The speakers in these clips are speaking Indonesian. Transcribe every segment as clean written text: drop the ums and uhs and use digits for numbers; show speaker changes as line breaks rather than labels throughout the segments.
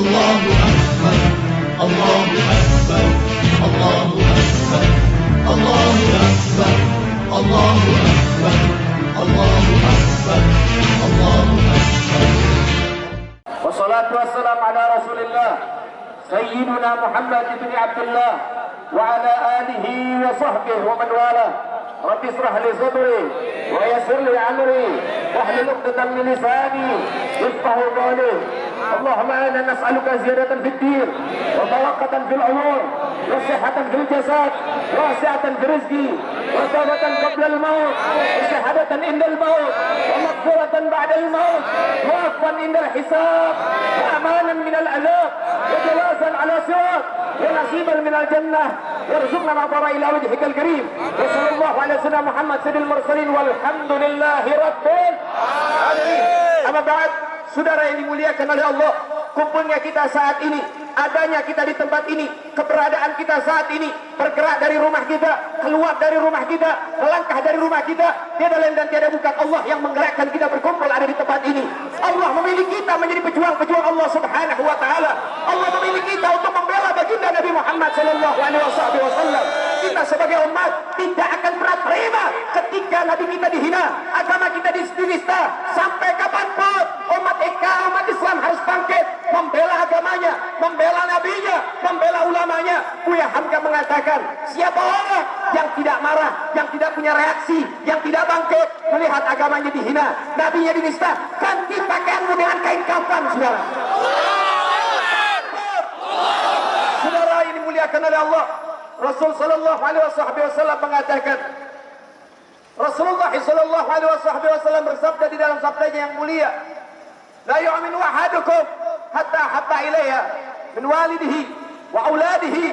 Allahu Akbar, Allahu Akbar, Allahu Akbar, Allahu Akbar, Allahu Akbar, Allahu Akbar, Allahu Akbar.
Wassalatu wassalam ala Rasulillah Sayyidina Muhammad ibn Abdullah wa ala alihi wa sahbihi wa man wala. Rabbi israh li sadri wa yassir li amri wahlul 'uqdatam min lisani yafqahu qawli. Allahumma inna nas'aluka ziyadatan fid din wa barakatan fil umur wa sihhatan fil jasad wa wasi'atan fil rizqi wa tawbatan qabla al maut wa shahadatan inda al maut wa maghfiratan ba'da al maut wa afwan inda al hisab wa amanan min al azab wa jawazan ala sirat wa nasiban min al jannah warzuqna nadhara ila wajhika al karim wa sallallahu ala sayyidina Muhammad sayyidil mursalin walhamdulillahi rabbil alamin. Amma ba'd. Saudara yang dimuliakan oleh Allah, kumpulnya kita saat ini, adanya kita di tempat ini, keberadaan kita saat ini, bergerak dari rumah kita, keluar dari rumah kita, melangkah dari rumah kita, tiada lain dan tiada bukan Allah yang menggerakkan kita berkumpul ada di tempat ini. Allah memilih kita menjadi pejuang-pejuang Allah Subhanahu wa taala. Allah memilih kita untuk membela baginda Nabi Muhammad sallallahu alaihi wasallam. Kita sebagai umat tidak akan pernah terima ketika Nabi kita dihina, agama kita dinista. Sampai kapanpun umat Islam harus bangkit membela agamanya, membela nabinya, membela ulamanya. Buya Hamka mengatakan, siapa orang yang tidak marah, yang tidak punya reaksi, yang tidak bangkit melihat agamanya dihina, nabinya dinista, ganti pakaianmu dengan kain kafan, saudara. Saudara ini muliakan oleh Allah. Rasul sallallahu alaihi wasallam mengatakan, Rasulullah sallallahu alaihi wasallam bersabda di dalam sabdanya yang mulia, la yu'minu ahadukum hatta habba ilayya min walidihi wa auladihi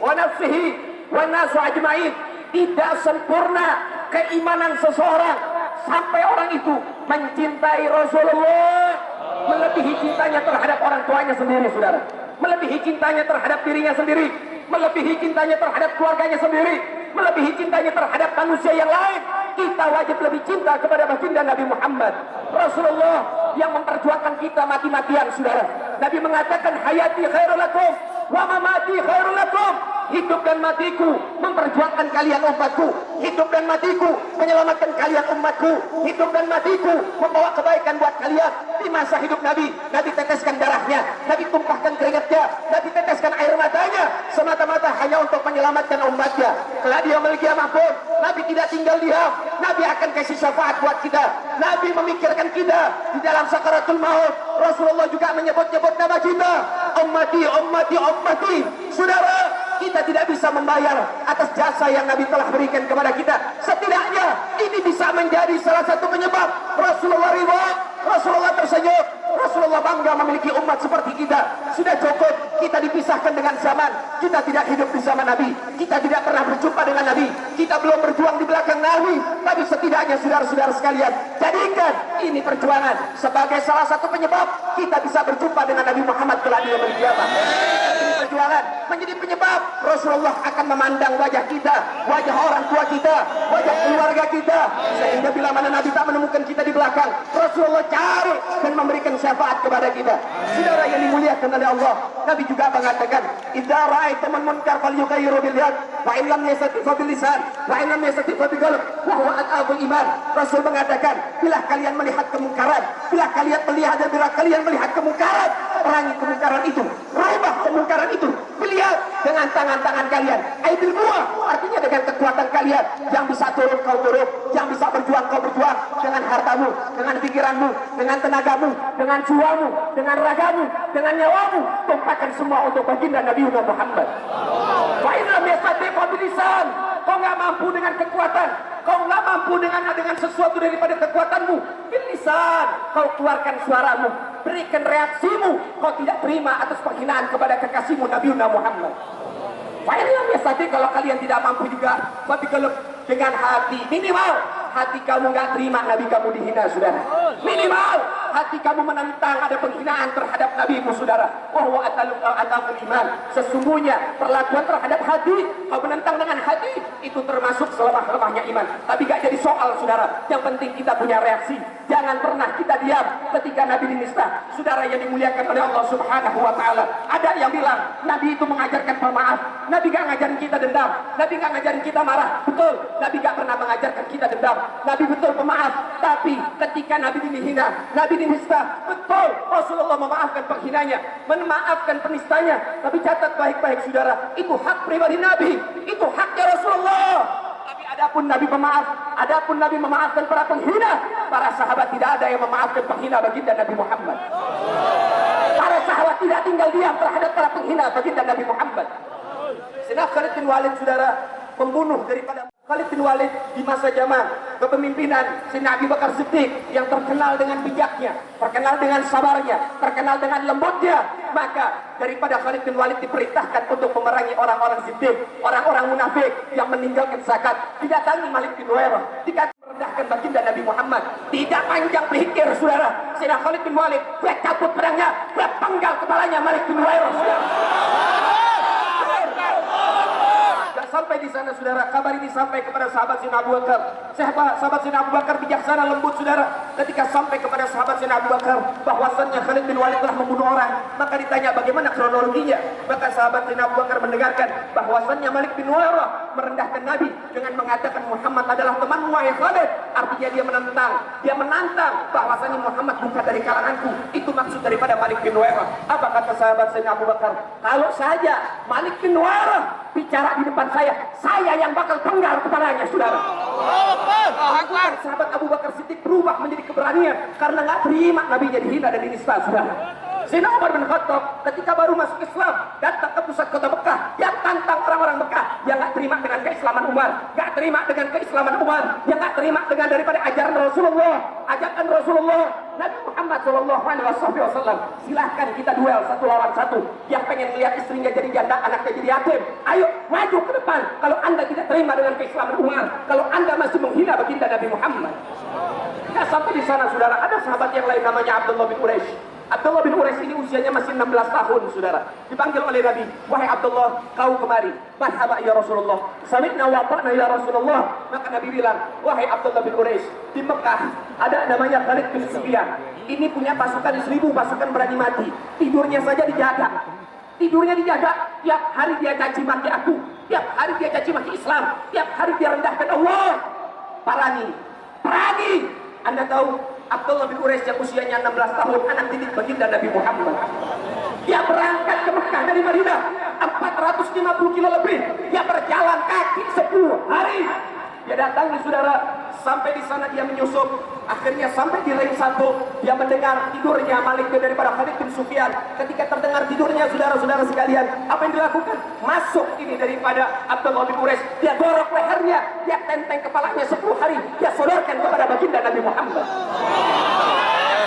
wa nafsihi wa nasu ajma'in. Tidak sempurna keimanan seseorang sampai orang itu mencintai Rasulullah melebihi cintanya terhadap orang tuanya sendiri, saudara, melebihi cintanya terhadap dirinya sendiri, melebihi cintanya terhadap keluarganya sendiri, melebihi cintanya terhadap manusia yang lain. Kita wajib lebih cinta kepada baginda Nabi Muhammad Rasulullah yang memperjuangkan kita mati-matian, saudara. Nabi mengatakan, hayati khairul lakum wa mamati khairul lakum. Hidup dan matiku memperjuangkan kalian umatku, hidup dan matiku menyelamatkan kalian umatku, hidup dan matiku membawa kebaikan buat kalian. Di masa hidup Nabi, Nabi teteskan darahnya, Nabi tumpahkan keringatnya, Nabi teteskan air matanya semata-mata hanya untuk menyelamatkan umatnya. Kelak dia memiliki kiamat pun Nabi tidak tinggal diam, Nabi akan kasih syafaat buat kita. Nabi memikirkan kita di dalam sakaratul maut. Rasulullah juga menyebut-nyebut nama kita, ummati, ummati, ummati. Saudara, kita tidak bisa membayar atas jasa yang Nabi telah berikan kepada kita. Setidaknya ini bisa menjadi salah satu penyebab Rasulullah ridha, Rasulullah tersenyum, Rasulullah bangga memiliki umat seperti kita. Sudah cukup kita dipisahkan dengan zaman. Kita tidak hidup di zaman Nabi, kita tidak pernah berjumpa dengan Nabi, kita belum berjuang di belakang Nabi. Tapi setidaknya saudara-saudara sekalian, jadikan ini perjuangan sebagai salah satu penyebab kita bisa berjumpa dengan Nabi Muhammad kelak di yaumul qiyamah. Ini perjuangan menjadi penyebab Rasulullah akan memandang wajah kita, wajah orang tua kita, wajah keluarga kita, sehingga bila mana Nabi tak menemukan kita di belakang, Rasulullah cari dan memberikan syafaat kepada kita. Saudara yang dimuliakan oleh Allah, Nabi juga mengatakan, idza ra'aitum munkar falyughayyiru bil yad, wa in lam yastati' fa bil lisan, wa in lam yastati' fa bil qalb, wa huwa adhabul iman. Rasul mengatakan, bila kalian melihat kemungkaran, bila kalian melihat kemungkaran, perangi kemungkaran itu, rubah kemungkaran itu, lihat dengan tangan-tangan kalian, aidil quwwah, artinya dengan kekuatan kalian. Yang bisa turun kau turun, yang bisa berjuang kau berjuang, dengan hartamu, dengan pikiranmu, dengan tenagamu, dengan jiwamu, dengan ragamu, dengan nyawamu, tumpahkan semua untuk baginda Nabi Muhammad. Fa in lam yastati' fa bil lisan. Kau nggak mampu dengan kekuatan, kau nggak mampu dengan sesuatu daripada kekuatanmu, bil lisan, kau keluarkan suaramu, berikan reaksimu. Kau tidak terima atas penghinaan kepada kekasihmu Nabi Muhammad. Kalau kalian tidak mampu juga, tapi kalau dengan hati, minimal hati kamu nggak terima Nabi kamu dihina, saudara. Minimal hati kamu menentang ada penghinaan terhadap nabimu saudara, wahwa atamul iman, sesungguhnya perlakuan terhadap hati, kau menentang dengan hati, itu termasuk selemah-lemahnya iman. Tapi gak jadi soal saudara, yang penting kita punya reaksi. Jangan pernah kita diam ketika Nabi dinista. Saudara yang dimuliakan oleh Allah Subhanahu wa ta'ala, ada yang bilang Nabi itu mengajarkan pemaaf. Nabi gak ngajarin kita dendam, Nabi gak ngajarin kita marah. Betul, Nabi gak pernah mengajarkan kita dendam, Nabi betul pemaaf. Tapi ketika Nabi dihina, Nabi dinista, betul Rasulullah memaafkan penghinanya, memaafkan penistanya. Tapi catat baik-baik saudara, itu hak pribadi Nabi, itu haknya Rasulullah. Tapi adapun Nabi pemaaf, adapun Nabi memaafkan para penghina, para sahabat tidak ada yang memaafkan penghina baginda Nabi Muhammad. Para sahabat tidak tinggal diam terhadap para penghina baginda Nabi Muhammad. Sayyidina Khalid bin Walid saudara, pembunuh daripada Khalid bin Walid di masa zaman kepemimpinan Sayyidina Abu Bakar Siddiq yang terkenal dengan bijaknya, terkenal dengan sabarnya, terkenal dengan lembutnya. Maka daripada Khalid bin Walid diperintahkan untuk memerangi orang-orang Siddiq, orang-orang munafik yang meninggalkan zakat, didatangi Malik bin Huwairah, dikatakan merendahkan baginda Nabi Muhammad. Tidak panjang berpikir saudara, Sayyidina Khalid bin Walid dia cabut pedangnya, dia penggal kepalanya Malik bin Huwairah saudara. Sampai di sana saudara, kabar ini sampai kepada sahabat Sayyidina Abu Bakar. Sahabat Sayyidina Abu Bakar bijaksana lembut saudara. Ketika sampai kepada sahabat Sayyidina Abu Bakar bahwasannya Khalid bin Walid telah membunuh orang, maka ditanya bagaimana kronologinya. Maka sahabat Sayyidina Abu Bakar mendengarkan bahwasannya Malik bin Huwairah merendahkan Nabi dengan mengatakan Muhammad adalah temanmu wahai Khalid. Artinya dia menantang bahwasannya Muhammad bukan dari kalanganku. Itu maksud daripada Malik bin Huwairah. Apa kata sahabat Sayyidina Abu Bakar? Kalau saja Malik bin Huwairah bicara di depan saya yang bakal penggal kepalanya saudara. Sahabat Abu Bakar Siddiq berubah menjadi keberanian karena nggak terima nabinya dihina dan dinista saudara. Sayyidina Umar bin Khattab ketika baru masuk Islam datang ke pusat kota Mekah, dia tantang orang-orang Mekah yang nggak terima dengan keislaman Umar, nggak terima dengan keislaman Umar, yang nggak terima dengan daripada ajaran Rasulullah, ajakan Rasulullah Nabi Muhammad SAW. Silahkan kita duel satu lawan satu. Yang pengen lihat istrinya jadi janda, anaknya jadi yatim, ayo maju ke depan. Kalau anda tidak terima dengan keislaman Umar, kalau anda masih menghina baginda Nabi Muhammad. Tidak sampai di sana saudara, ada sahabat yang lain namanya Abdullah bin Quraisy. Abdullah bin Quraisy ini usianya masih 16 tahun saudara. Dipanggil oleh Nabi, wahai Abdullah, kau kemari. Marhaba ya Rasulullah, sami'na wa ta'na ya Rasulullah. Maka Nabi bilang, wahai Abdullah bin Quraisy, di Mekah ada namanya Khalid bin Sufyan. Ini punya pasukan 1000 pasukan berani mati. Tidurnya saja dijaga. Tidurnya dijaga. Tiap hari dia caci maki aku, tiap hari dia caci maki Islam, tiap hari dia rendahkan Allah. Perangi. Anda tahu Abdullah bin Quraisy yang usianya 16 tahun, anak didik baginda Nabi Muhammad. Dia berangkat ke Mekah dari Madinah 450 kilo lebih. Dia berjalan kaki 10 hari. Dia datang di saudara, sampai di sana dia menyusup. Akhirnya sampai di ring 1, dia mendengar tidurnya Malik daripada Khalid bin Sufyan. Ketika terdengar tidurnya saudara-saudara sekalian, apa yang dilakukan? Masuk ini daripada Abdullah bin Quraisy, dia dorok lehernya, dia tenteng kepalanya 10 hari, dia sodorkan kepada baginda Nabi Muhammad.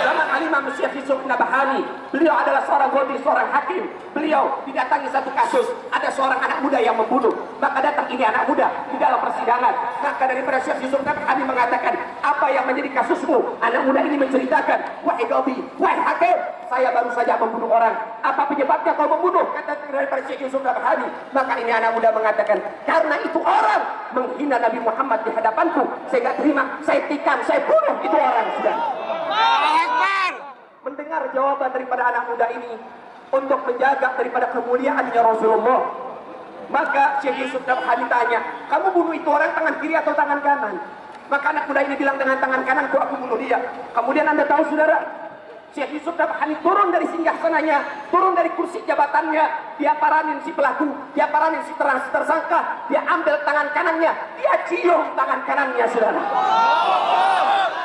Zaman Al-Imam Syekh Yusuf Nabahani, beliau adalah seorang qadhi, seorang hakim. Beliau didatangi satu kasus, ada seorang anak muda yang membunuh. Maka datang ini anak muda di dalam persidangan. Maka daripada Syekh Yusuf Nabahani mengatakan, apa yang menjadi kasusmu? Anak muda ini menceritakan, wahai qadhi, wahai hakim, saya baru saja membunuh orang. Apa penyebabnya kau membunuh? Kata daripada Syekh Yusuf Nabahani. Maka ini anak muda mengatakan, karena itu orang menghina Nabi Muhammad di hadapanku, saya gak terima, saya tikam, saya bunuh itu orang sudah. Mendengar jawaban daripada anak muda ini untuk menjaga daripada kemuliaannya Rasulullah, maka Syekh Yusuf Nabhani tanya, kamu bunuh itu orang tangan kiri atau tangan kanan? Maka anak muda ini bilang, dengan tangan kanan aku bunuh dia. Kemudian anda tahu saudara, Syekh Yusuf Nabhani turun dari singgasananya, turun dari kursi jabatannya, dia paranin si pelaku, dia paranin si tersangka, dia ambil tangan kanannya, dia cium tangan kanannya saudara.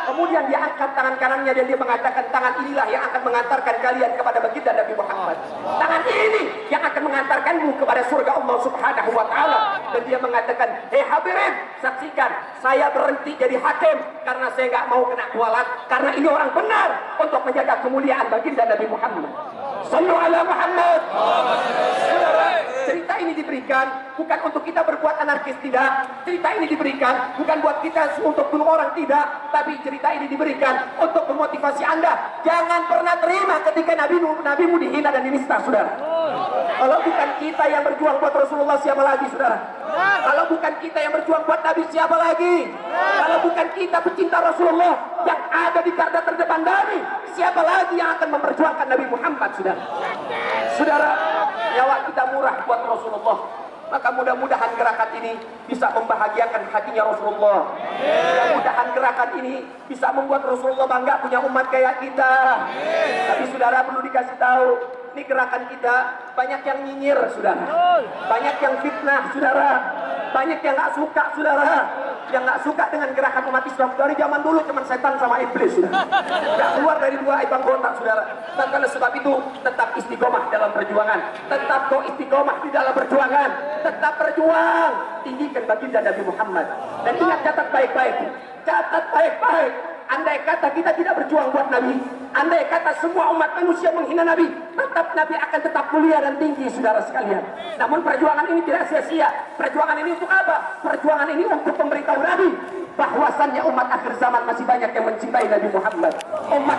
Kemudian dia angkat tangan kanannya dan dia mengatakan, tangan inilah yang akan mengantarkan kalian kepada baginda Nabi Muhammad. Tangan ini yang akan mengantarkanmu kepada surga Allah Subhanahu wa ta'ala. Dan dia mengatakan, hei hadirin, saksikan, saya berhenti jadi hakim karena saya nggak mau kena kualat, karena ini orang benar untuk menjaga kemuliaan baginda Nabi Muhammad. Sallu ala Muhammad. Cerita ini diberikan bukan untuk kita berbuat anarkis, tidak. Cerita ini diberikan bukan buat kita untuk bunuh orang, tidak. Tapi cerita ini diberikan untuk memotivasi Anda. Jangan pernah terima ketika nabimu dihina dan dinista, saudara. Kalau bukan kita yang berjuang buat Rasulullah, siapa lagi, saudara? Kalau bukan kita yang berjuang buat Nabi, siapa lagi? Kalau bukan kita pecinta Rasulullah yang ada di garda terdepan Nabi, siapa lagi yang akan memperjuangkan Nabi Muhammad, saudara? Saudara, nyawa kita murah buat Rasulullah. Maka mudah-mudahan gerakan ini bisa membahagiakan hatinya Rasulullah. Mudah-mudahan gerakan ini bisa membuat Rasulullah bangga punya umat kayak kita. Tapi saudara perlu dikasih tahu, ini gerakan kita banyak yang nyinyir, saudara. Banyak yang fitnah, saudara. Banyak yang nggak suka, saudara. Yang nggak suka dengan gerakan umat Islam dari zaman dulu cuma setan sama iblis, saudara. Nggak keluar dari dua ibang kotak, saudara. Dan karena sebab itu tetap istiqomah dalam perjuangan. Tetap kau istiqomah di dalam perjuangan. Tetap berjuang. Tinggikan baginda Nabi Muhammad. Dan ingat, catat baik-baik. Catat baik-baik. Andai kata kita tidak berjuang buat Nabi, andai kata semua umat manusia menghina Nabi, tetap Nabi akan tetap mulia dan tinggi, saudara sekalian. Namun perjuangan ini tidak sia-sia. Perjuangan ini untuk apa? Perjuangan ini untuk memberitahu Nabi bahwasannya umat akhir zaman masih banyak yang mencintai Nabi Muhammad. Umat